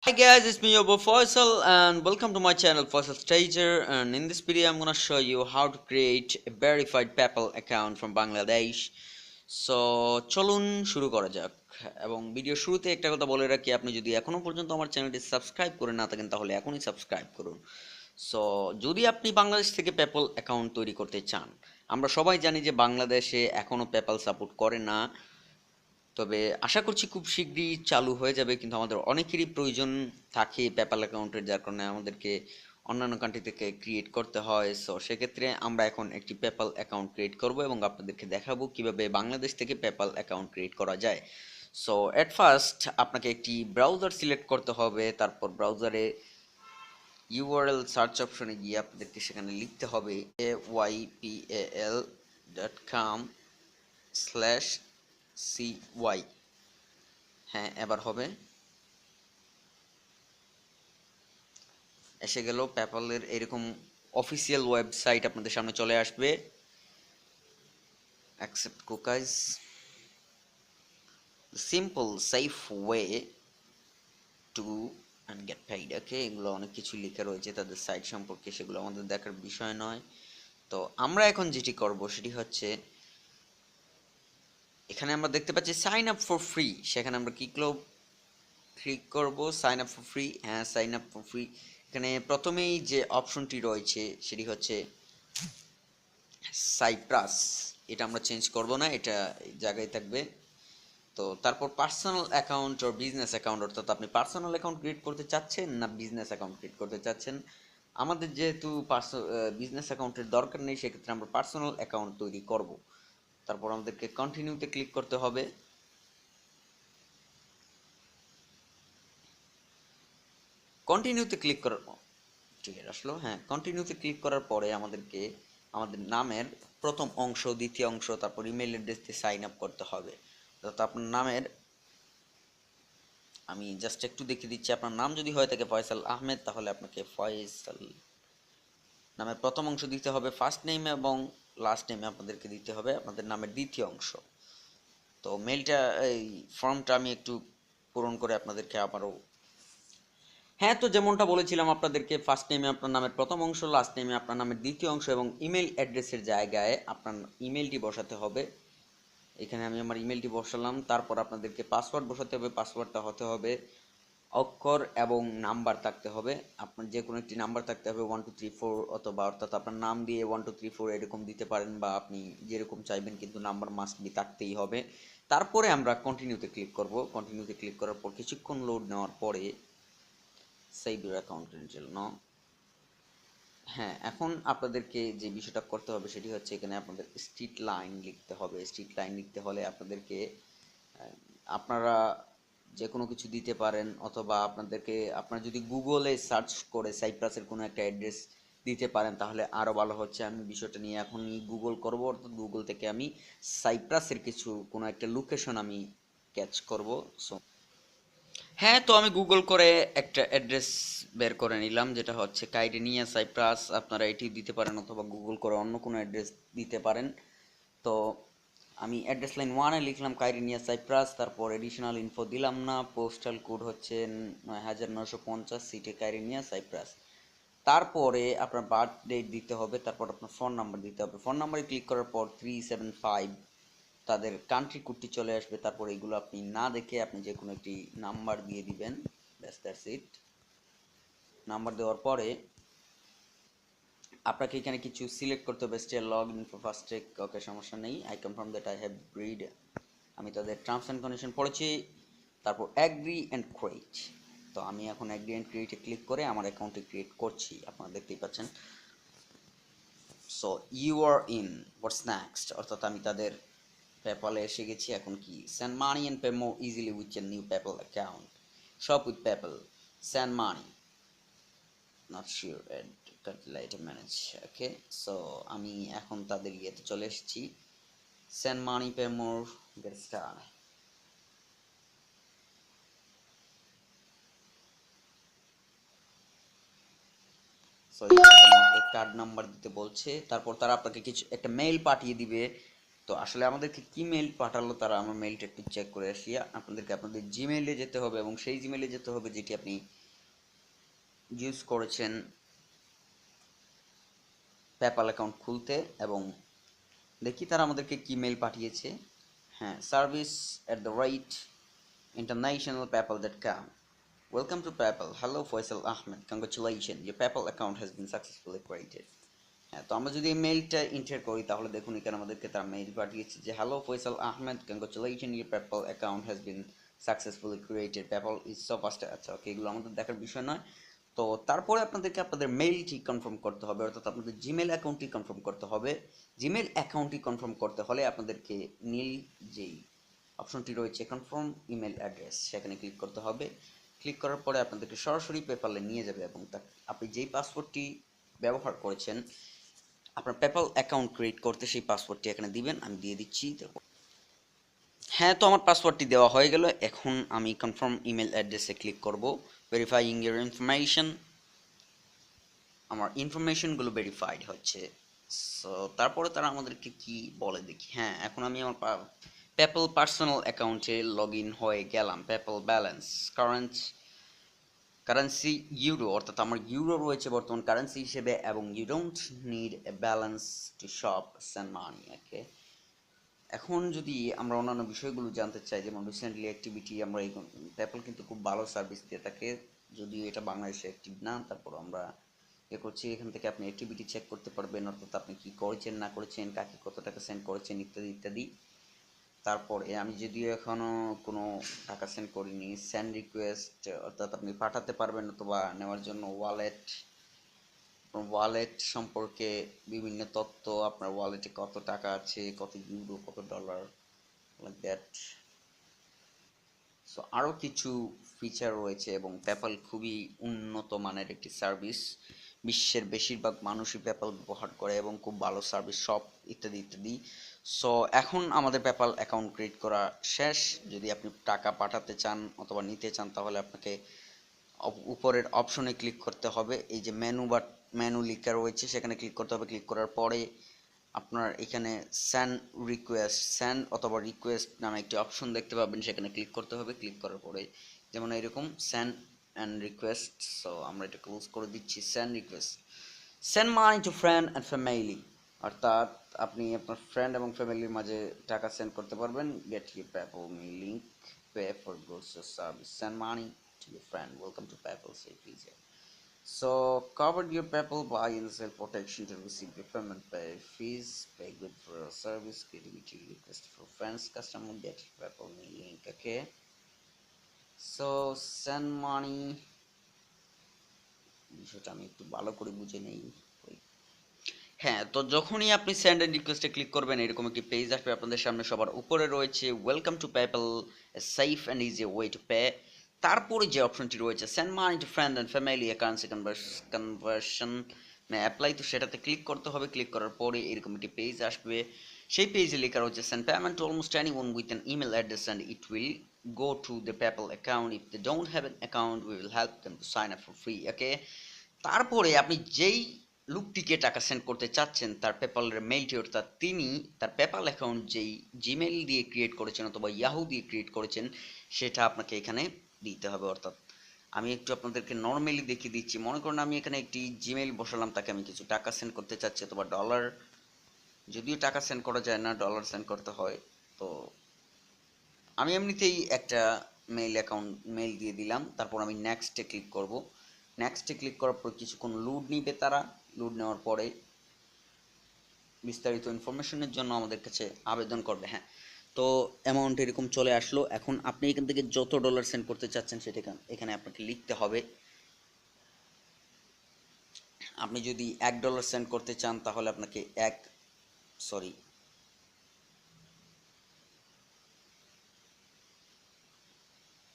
Hi guys, it's me your boy Foysal and welcome to my channel Foysal Stager, and in this video I'm gonna show you how to create a verified PayPal account from Bangladesh. So চলুন শুরু করা যাক এবং video শুরুতে একটা কথা বলে রাখি, আপনি যদি এখনো পর্যন্ত আমার চ্যানেলটি সাবস্ক্রাইব করে না থাকেন তাহলে এখনই সাবস্ক্রাইব করুন। সো যদি আপনি বাংলাদেশ থেকে পেপ্যাল অ্যাকাউন্ট তৈরি করতে চান, আমরা সবাই জানি যে বাংলাদেশে এখনো পেপ্যাল সাপোর্ট করে না, তবে আশা করছি খুব শীঘ্রই চালু হয়ে যাবে, কিন্তু আমাদের অনেকেরই প্রয়োজন থাকে পেপ্যাল অ্যাকাউন্টের, যার কারণে আমাদেরকে অন্যান্য কান্ট্রি থেকে ক্রিয়েট করতে হয়। সো সেক্ষেত্রে আমরা এখন একটি পেপ্যাল অ্যাকাউন্ট ক্রিয়েট করব এবং আপনাদেরকে দেখাবো কিভাবে বাংলাদেশ থেকে পেপ্যাল অ্যাকাউন্ট ক্রিয়েট করা যায়। সো এট ফার্স্ট আপনাকে একটি ব্রাউজার সিলেক্ট করতে হবে, তারপর ব্রাউজারে ইউআরএল সার্চ অপশনে গিয়ে আপনাদেরকে সেখানে লিখতে হবে aypal.com/cy। হ্যাঁ, এবার হবে, এসে গেল পেপ্যালের এরকম অফিসিয়াল ওয়েবসাইট আপনাদের সামনে চলে আসবে। Accept cookies, simple safe way to and get paid. Okay, এগুলো অনেক কিছু লেখা রয়েছে তাদের সাইট সম্পর্কে, সেগুলো আমাদের দেখার বিষয় নয়। তো আমরা এখন যেটি করব সেটি হচ্ছে, এখানে আমরা দেখতে পাচ্ছি সাইন আপ ফর ফ্রি, সেখানে আমরা ক্লিক করব সাইন আপ ফর ফ্রি। হ্যাঁ, সাইন আপ ফর ফ্রি। এখানে প্রথমেই যে অপশনটি রয়েছে সেটি হচ্ছে সাইপ্রাস, এটা আমরা চেঞ্জ করব না, এটা জায়গায় থাকবে। তো তারপর পার্সোনাল অ্যাকাউন্ট ও বিজনেস অ্যাকাউন্ট, অর্থাৎ আপনি পার্সোনাল অ্যাকাউন্ট ক্রিয়েট করতে চাচ্ছেন না বিজনেস অ্যাকাউন্ট ক্রিয়েট করতে চাচ্ছেন। আমাদের যেহেতু বিজনেস অ্যাকাউন্টের দরকার নেই, সেক্ষেত্রে আমরা পার্সোনাল অ্যাকাউন্ট তৈরি করব। তারপর আমাদেরকে কন্টিনিউতে ক্লিক করতে হবে। কন্টিনিউতে ক্লিক করার ঠিক আসলো, হ্যাঁ, কন্টিনিউতে ক্লিক করার পরে আমাদেরকে আমাদের নামের প্রথম অংশ, দ্বিতীয় অংশ, তারপর ইমেল অ্যাড্রেস দিয়ে সাইন আপ করতে হবে। অর্থাৎ আপনার নামের, আমি জাস্ট একটু দেখিয়ে দিচ্ছি, আপনার নাম যদি হয়ে থাকে ফয়সাল আহমেদ, তাহলে আপনাকে ফয়সাল নামের প্রথম অংশ দিতে হবে ফার্স্ট নেম, এবং লাস্ট নেমে আপনাদেরকে দিতে হবে আপনাদের নামের দ্বিতীয় অংশ। তো মেলটা, এই ফর্মটা আমি একটু পূরণ করে আপনাদেরকে আবারও, হ্যাঁ, তো যেমনটা বলেছিলাম আপনাদেরকে, ফার্স্ট নেমে আপনার নামের প্রথম অংশ, লাস্ট নেমে আপনার নামের দ্বিতীয় অংশ, এবং ইমেল অ্যাড্রেসের জায়গায় আপনার ইমেলটি বসাতে হবে। এখানে আমি আমার ইমেলটি বসালাম। তারপর আপনাদেরকে পাসওয়ার্ড বসাতে হবে, পাসওয়ার্ডটা হতে হবে অক্ষর এবং নাম্বার থাকতে হবে, আপনার যে কোনো একটি নাম্বার থাকতে হবে, 1234, অথবা অর্থাৎ আপনার নাম দিয়ে 1234 এরকম দিতে পারেন, বা আপনি যেরকম চাইবেন, কিন্তু নাম্বার মাস্ট বি থাকতেই হবে। তারপরে আমরা কন্টিনিউতে ক্লিক করব। কন্টিনিউতে ক্লিক করার পর কিছুক্ষণ লোড নেওয়ার পরে সেভ ইউর অ্যাকাউন্টের জন্য, হ্যাঁ, এখন আপনাদেরকে যে বিষয়টা করতে হবে সেটি হচ্ছে, এখানে আপনাদের স্ট্রিট লাইন লিখতে হবে। স্ট্রিট লাইন লিখতে হলে আপনাদেরকে, আপনারা যে কোনো কিছু দিতে পারেন, অথবা আপনারা যদি গুগলে সার্চ করে সাইপ্রাসের কোনো একটা অ্যাড্রেস দিতে পারেন তাহলে আরও ভালো হচ্ছে। আমি বিষয়টা নিয়ে এখনই গুগল করব, অর্থাৎ গুগল থেকে আমি সাইপ্রাসের কোনো একটা লোকেশন আমি ক্যাচ করব। সো হ্যাঁ, তো আমি গুগল করে একটা অ্যাড্রেস বের করে নিলাম, যেটা হচ্ছে কাইডেনিয়া সাইপ্রাস। আপনারা এটি দিতে পারেন, অথবা গুগল করে অন্য কোনো অ্যাড্রেস দিতে পারেন। তো আমি অ্যাড্রেস লাইন 1-এ লিখলাম কাইডেনিয়া সাইপ্রাস, তারপর এডিশনাল ইনফো দিলাম না, পোস্টাল কোড হচ্ছে 9950, সিটি কাইডেনিয়া সাইপ্রাস। তারপরে আপনার বার্থ ডেট দিতে হবে, তারপর আপনার ফোন নাম্বার দিতে হবে। ফোন নাম্বারে ক্লিক করার পর 375 তাদের কান্ট্রি কোডটি চলে আসবে। তারপর এগুলো আপনি না দেখে আপনি যে কোনো একটি নাম্বার দিয়ে দিবেন, ব্যাস, দ্যাটস ইট। নাম্বার দেওয়ার পরে আপনাকে এখানে কিছু সিলেক্ট করতে হবে, stay log in for first check. Okay, সমস্যা নেই। I confirm that I have read, আমি তাদের টার্মস অ্যান্ড কন্ডিশন পড়েছি। তারপর অ্যাগ্রি অ্যান্ড ক্রিয়েট। তো আমি এখন অ্যাগ্রি অ্যান্ড ক্রিয়েটে ক্লিক করে আমার অ্যাকাউন্টটি ক্রিয়েট করছি, আপনারা দেখতেই পাচ্ছেন। So you are in, what's next, অর্থাৎ আমি তাদের পেপ্যালে এসে গেছি। এখন কি, send money and pay more easily with a new PayPal account, shop with PayPal, send money, not sure add light manage. Okay, so আমি এখন তাদের ইয়েতে চলে এসেছি, send money pay more, get start. So আমাকে কার্ড নাম্বার দিতে বলছে, তারপর তারা আপনাকে কিছু একটা মেইল পাঠিয়ে দিবে, তো আসলে আমাদেরকে কি মেইল পাঠালো তারা, আমার মেইলটা একটু চেক করে আসি। আপনাদেরকে আপনাদের জিমেইলে যেতে হবে এবং সেই জিমেইলে যেতে হবে যেটি আপনি ইউজ করেছেন পেপ্যাল অ্যাকাউন্ট খুলতে, এবং দেখি তারা আমাদেরকে কি মেইল পাঠিয়েছে। হ্যাঁ, service@the international.paypal.com. Welcome to PayPal. Hello Foysal Ahmed. Congratulations. Your PayPal account has been successfully created. হ্যাঁ, তো আমরা যদি এই মেইলটা এন্টার করি তাহলে দেখুন এখানে আমাদেরকে তারা মেইল পাঠিয়েছে যে hello Faisal Ahmed, congratulation, your PayPal account has been successfully created, PayPal is so fast. আচ্ছা ওকে, এগুলো আমাদের দেখার বিষয় নয়। তো তারপরে আপনাদেরকে আপনাদের মেইলটি কনফার্ম করতে হবে, অর্থাৎ আপনাদের জিমেল অ্যাকাউন্টটি কনফার্ম করতে হবে। জিমেল অ্যাকাউন্টটি কনফার্ম করতে হলে আপনাদেরকে নীল যেই অপশনটি রয়েছে কনফার্ম ইমেল অ্যাড্রেস, সেখানে ক্লিক করতে হবে। ক্লিক করার পরে আপনাদেরকে সরাসরি পেপ্যালে নিয়ে যাবে এবং আপনি যেই পাসওয়ার্ডটি ব্যবহার করেছেন আপনার পেপ্যাল অ্যাকাউন্ট ক্রিয়েট করতে, সেই পাসওয়ার্ডটি এখানে দিবেন। আমি দিয়ে দিচ্ছি। হ্যাঁ, তো আমার পাসওয়ার্ডটি দেওয়া হয়ে গেল। এখন আমি কনফার্ম ইমেল অ্যাড্রেসে ক্লিক করব। ভেরিফাইং ইউর ইনফরমেশন, আমার ইনফরমেশনগুলো ভেরিফাইড হচ্ছে। সো তারপরে তারা আমাদেরকে কি বলে দেখি। হ্যাঁ, এখন আমি আমার পেপ্যাল পার্সোনাল অ্যাকাউন্টে লগ ইন হয়ে গেলাম। পেপ্যাল ব্যালেন্স কারেন্সি ইউরো, অর্থাৎ আমার ইউরো রয়েছে বর্তমান কারেন্সি হিসেবে, এবং you don't need a balance to shop send money. Okay, এখন যদি আমরা অন্যান্য বিষয়গুলো জানতে চাই, যেমন রিসেন্টলি অ্যাক্টিভিটি, আমরা এই পেপ্যাল কিন্তু খুব ভালো সার্ভিস দিয়ে থাকে, যদিও এটা বাংলাদেশে অ্যাক্টিভ না, তারপর আমরা এ করছি। এখান থেকে আপনি অ্যাক্টিভিটি চেক করতে পারবেন, অর্থাৎ আপনি কি করেছেন না করেছেন, কাকে কত টাকা সেন্ড করেছেন, ইত্যাদি ইত্যাদি। তারপরে আমি যদিও এখনও কোনো টাকা সেন্ড করিনি, সেন্ড রিকোয়েস্ট, অর্থাৎ আপনি পাঠাতে পারবেন অথবা নেওয়ার জন্য ওয়ালেট সম্পর্কে বিভিন্ন তথ্য, আপনার ওয়ালেটে কত টাকা আছে, কত ইউরো, কত ডলার, লাইক দ্যাট। সো আরও কিছু ফিচার রয়েছে, এবং পেপ্যাল খুবই উন্নত মানের একটি সার্ভিস। বিশ্বের বেশিরভাগ মানুষই পেপ্যাল ব্যবহার করে এবং খুব ভালো সার্ভিস, সব ইত্যাদি ইত্যাদি। সো এখন আমাদের পেপ্যাল অ্যাকাউন্ট ক্রিয়েট করা শেষ। যদি আপনি টাকা পাঠাতে চান অথবা নিতে চান তাহলে আপনাকে উপরের অপশনে ক্লিক করতে হবে। এই যে মেনু লেখা রয়েছে সেখানে ক্লিক করতে হবে। ক্লিক করার পরে আপনার এখানে সেন্ড অথবা রিকোয়েস্ট নামে একটি অপশন দেখতে পাবেন, সেখানে ক্লিক করতে হবে। ক্লিক করার পরে যেমন এরকম সেন্ড অ্যান্ড রিকোয়েস্ট, সো আমরা এটা ক্লোজ করে দিচ্ছি। Send request, send money to friend and family, অর্থাৎ আপনি আপনার ফ্রেন্ড এবং ফ্যামিলির মাঝে টাকা সেন্ড করতে পারবেন। Get your PayPal me link, pay for goods or service, send money to your friend. Welcome to PayPal. Say please. So covered your PayPal buy and sell protection to receive your payment, pay fees, pay good for your service, creativity request for friends, customer, get PayPal link. Okay. So send money. বিষয়টা আমি একটু ভালো করে বুঝে নেই। হ্যাঁ, তো যখনই আপনি সেন্ড এন্ড রিকোয়েস্টে ক্লিক করবেন এরকম একটি পেজ আসবে আপনাদের সামনে। সবার উপরে রয়েছে welcome to PayPal, safe and easy way to pay. তারপরে যে অপশনটি রয়েছে send money to friend and family, currency conversion may apply, তো সেটাতে ক্লিক করতে হবে। ক্লিক করার পরে এরকম একটি পেজ আসবে। সেই পেজে লেখা রয়েছে send payment to almost anyone with an email address and it will go to the PayPal account. If they don't have an account, we will help them to sign up for free. Okay. তারপরে আপনি যেই লোকটিকে টাকা send করতে চাচ্ছেন তার পেপ্যালের মেইলটি, অর্থাৎ তিনি তার পেপ্যাল অ্যাকাউন্ট যেই জিমেইল দিয়ে ক্রিয়েট করেছেন অথবা ইয়াহু দিয়ে ক্রিয়েট করেছেন সেটা আপনাকে এখানে দিতে হবে। অর্থাৎ আমি একটু আপনাদেরকে নর্মালি দেখিয়ে দিচ্ছি। মনে করুন আমি এখানে একটি জিমেইল বসালাম, তাকে আমি কিছু টাকা সেন্ড করতে চাচ্ছি অথবা ডলার, যদিও টাকা সেন্ড করা যায় না, ডলার সেন্ড করতে হয়। তো আমি এমনিতেই একটা মেইল দিয়ে দিলাম। তারপর আমি নেক্সটে ক্লিক করব। নেক্সটে ক্লিক করার পর কিছুক্ষণ লোড নিবে তারা। লোড নেওয়ার পরে বিস্তারিত ইনফরমেশনের জন্য আমাদের কাছে আবেদন করবে। হ্যাঁ, তো অ্যামাউন্ট এরকম চলে আসলো। এখন আপনি এখান থেকে যত ডলার সেন্ড করতে চাচ্ছেন সেটা এখানে আপনাকে লিখতে হবে। আপনি যদি $1 সেন্ড করতে চান তাহলে আপনাকে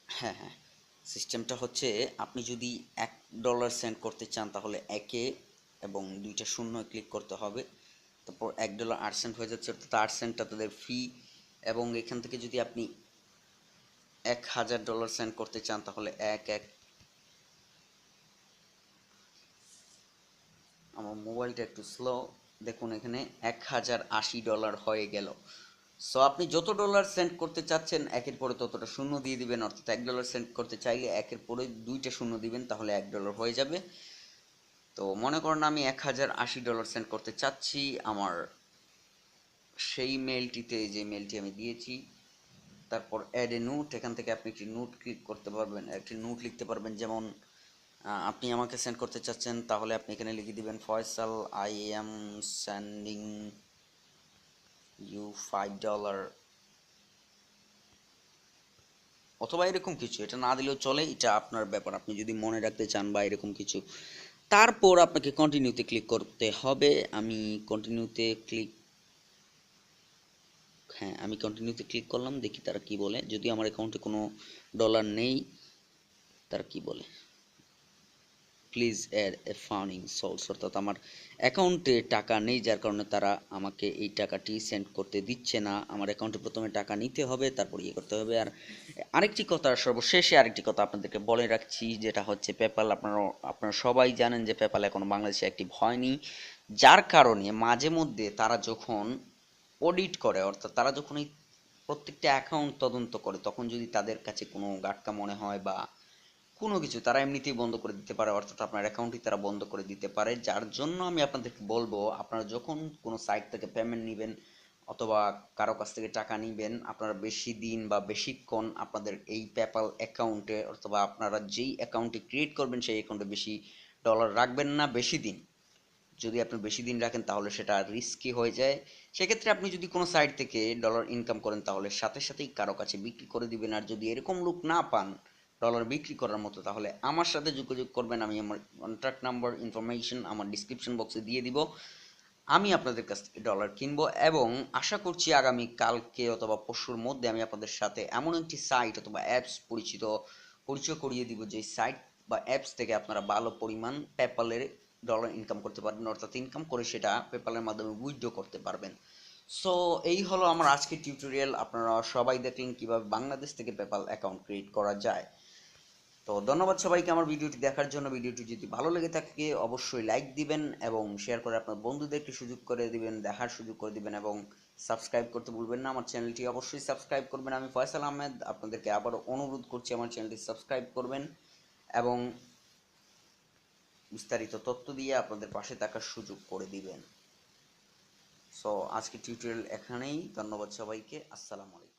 হ্যাঁ হ্যাঁ, সিস্টেমটা হচ্ছে আপনি যদি $1 সেন্ড করতে চান তাহলে একে এবং দুইটা শূন্য ক্লিক করতে হবে। তারপর $1 8 সেন্ট হয়ে যাচ্ছে, অর্থাৎ 8 সেন্টটা তাদের ফি। এবং এখান থেকে যদি আপনি $1000 সেন্ড করতে চান তাহলে আমার মোবাইলটা একটু স্লো, দেখুন এখানে $1080 হয়ে গেল। সো আপনি যত ডলার সেন্ড করতে চাচ্ছেন একের পরে ততটা শূন্য দিয়ে দিবেন, অর্থাৎ $1 সেন্ড করতে চাইলে একের পরে 2টা শূন্য দিবেন, তাহলে $1 হয়ে যাবে। তো মনে করেন আমি $1080 সেন্ড করতে চাচ্ছি আমার সেই মেলটিতে, যে মেলটি আমি দিয়েছি, তারপর অ্যাড এ নোট, এখান থেকে আপনি একটি নোট ক্লিক করতে পারবেন, একটি নোট লিখতে পারবেন। যেমন আপনি আমাকে সেন্ড করতে চাচ্ছেন, তাহলে আপনি এখানে লিখে দিবেন Faisal, I am sending you $5, অথবা এরকম কিছু। এটা না দিলেও চলে, এটা আপনার ব্যাপার, আপনি যদি মনে রাখতে চান বা এরকম কিছু। তারপর আপনাকে কন্টিনিউতে ক্লিক করতে হবে। আমি কন্টিনিউতে ক্লিক হ্যাঁ, আমি কন্টিনিউতে ক্লিক করলাম, দেখি তারা কি বলে। যদি আমার অ্যাকাউন্টে কোনো ডলার নেই, তারা কি বলে, please add a funding source, অর্থাৎ আমার অ্যাকাউন্টে টাকা নেই, যার কারণে তারা আমাকে এই টাকাটি সেন্ড করতে দিচ্ছে না। আমার অ্যাকাউন্টে প্রথমে টাকা নিতে হবে, তারপর ইয়ে করতে হবে। আর আরেকটি কথা, সর্বশেষে আরেকটি কথা আপনাদেরকে বলে রাখছি, যেটা হচ্ছে পেপ্যাল। আপনারা সবাই জানেন যে পেপ্যাল এখনো বাংলাদেশে অ্যাক্টিভ হয়নি, যার কারণে মাঝে মধ্যে তারা যখন অডিট করে, অর্থাৎ তারা যখন এই প্রত্যেকটা অ্যাকাউন্ট তদন্ত করে, তখন যদি তাদের কাছে কোনো গাটকা মনে হয় বা কোনো কিছু, তারা এমনিতেই বন্ধ করে দিতে পারে, অর্থাৎ আপনার অ্যাকাউন্টই তারা বন্ধ করে দিতে পারে। যার জন্য আমি আপনাদেরকে বলবো, আপনারা যখন কোনো সাইট থেকে পেমেন্ট নেবেন অথবা কারো কাছ থেকে টাকা নেবেন, আপনারা বেশি দিন বা বেশিক্ষণ আপনাদের এই পেপ্যাল অ্যাকাউন্টে, অথবা আপনারা যেই অ্যাকাউন্টে ক্রিয়েট করবেন সেই অ্যাকাউন্টে বেশি ডলার রাখবেন না বেশি দিন। যদি আপনি বেশি দিন রাখেন তাহলে সেটা রিস্কি হয়ে যায়। সেক্ষেত্রে আপনি যদি কোনো সাইট থেকে ডলার ইনকাম করেন, তাহলে সাথে সাথেই কারো কাছে বিক্রি করে দিবেন। আর যদি এরকম লোক না পান ডলার বিক্রি করার মতো, তাহলে আমার সাথে যোগাযোগ করবেন। আমি আমার কন্ট্যাক্ট নাম্বার ইনফরমেশন আমার ডিসক্রিপশন বক্সে দিয়ে দিব। আমি আপনাদের কাছ থেকে ডলার কিনবো, এবং আশা করছি আগামী কালকে অথবা পরশুর মধ্যে আমি আপনাদের সাথে এমন একটি সাইট অথবা অ্যাপস পরিচয় করিয়ে দিব, যে সাইট বা অ্যাপস থেকে আপনারা ভালো পরিমাণ পেপ্যালের ডলার ইনকাম করতে পারবেন, অর্থাৎ ইনকাম করে সেটা পেপ্যালের মাধ্যমে উইথড্র করতে পারবেন। সো এই হলো আমার আজকের টিউটোরিয়াল। আপনারা সবাই দেখলেন কিভাবে বাংলাদেশ থেকে পেপ্যাল অ্যাকাউন্ট ক্রিয়েট করা যায়। তো ধন্যবাদ সবাইকে আমার ভিডিওটি দেখার জন্য। ভিডিওটি যদি ভালো লেগে থাকে অবশ্যই লাইক দিবেন এবং শেয়ার করে আপনার বন্ধুদেরকে সুযোগ করে দিবেন, দেখার সুযোগ করে দিবেন, এবং সাবস্ক্রাইব করতে ভুলবেন না। আমার চ্যানেলটি অবশ্যই সাবস্ক্রাইব করবেন। আমি ফয়সাল আহমেদ আপনাদেরকে আবারও অনুরোধ করছি আমার চ্যানেলটি সাবস্ক্রাইব করবেন এবং বিস্তারিত তথ্য দিয়ে আপনাদের পাশে থাকার সুযোগ করে দিবেন। সো আজকে টিউটোরিয়াল এখানেই। ধন্যবাদ সবাইকে। আসসালামু আলাইকুম।